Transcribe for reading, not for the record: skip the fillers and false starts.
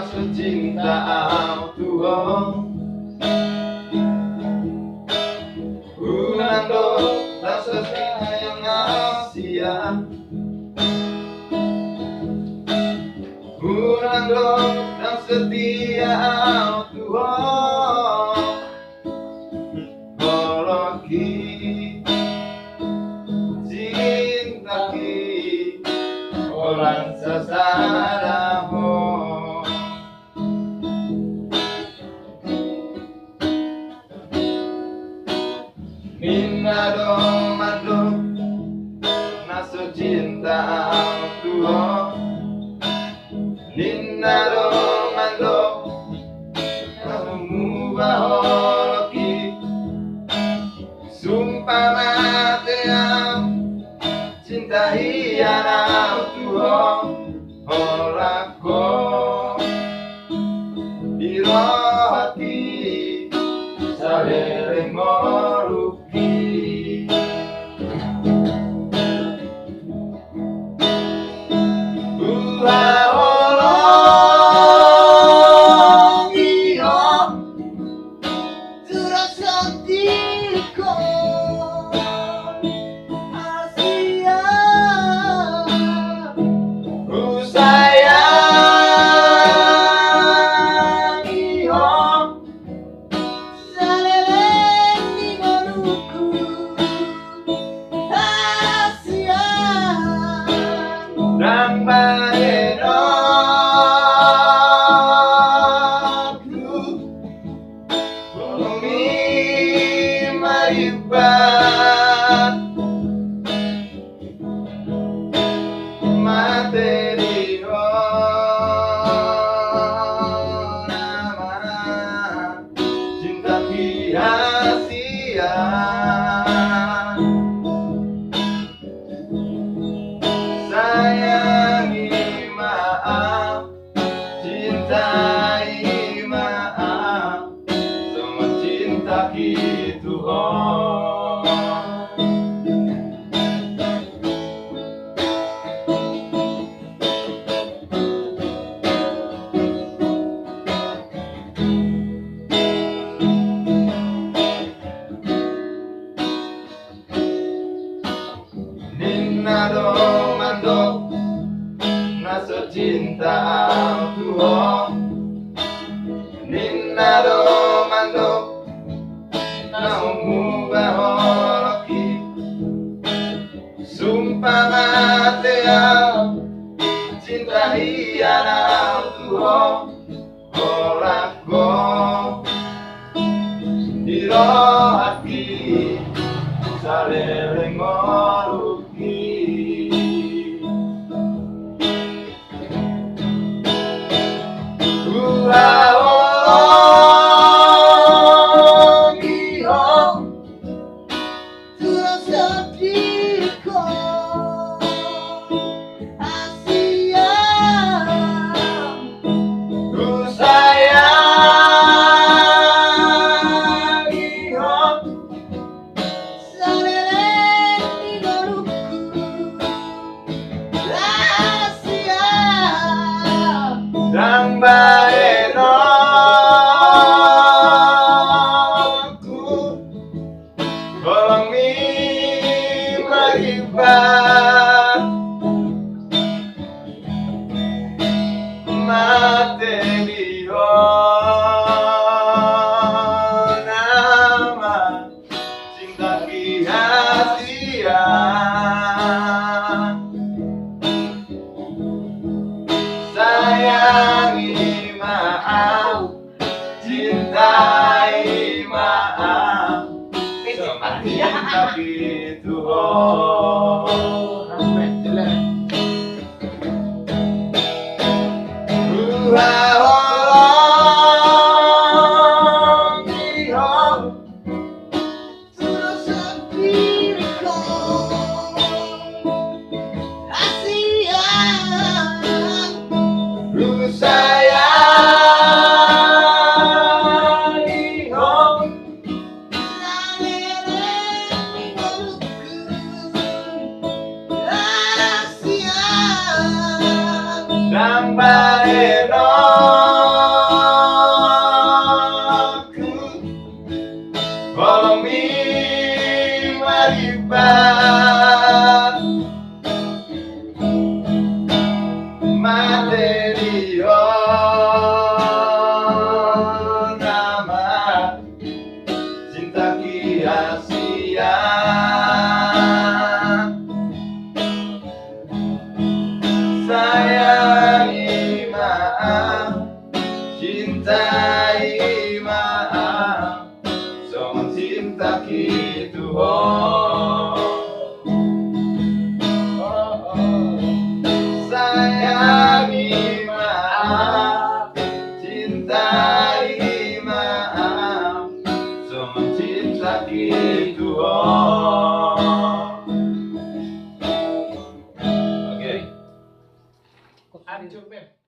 rasa cinta Tuhan Unando rasa sayang Asia Unando dan setia Tuhan Holoki Cintaki Orang sesadamu Minado mando Naso cinta Tuhan Ninado mando Namu baholoki Sumpah mati cinta hianau Tuhan Orako Dirohati Saling moruki Nang baeno bumi maribat materi nama cinta sia-sia sayangi maaf cintai maaf semua cinta gitu Ninado mando Naso cinta Tuhan Ninado mando Namu baholoki Sumpah mati cinta hianau Tuhan Orako Dirohati Saling moruki Nang baeno ku Tolong mi maribat materi nama cinta sia-sia sayangi maaf cintai maaf sama cinta gitu Nang baeno cintai maaf, semua cinta gitu. Oke. Hancur, Beb.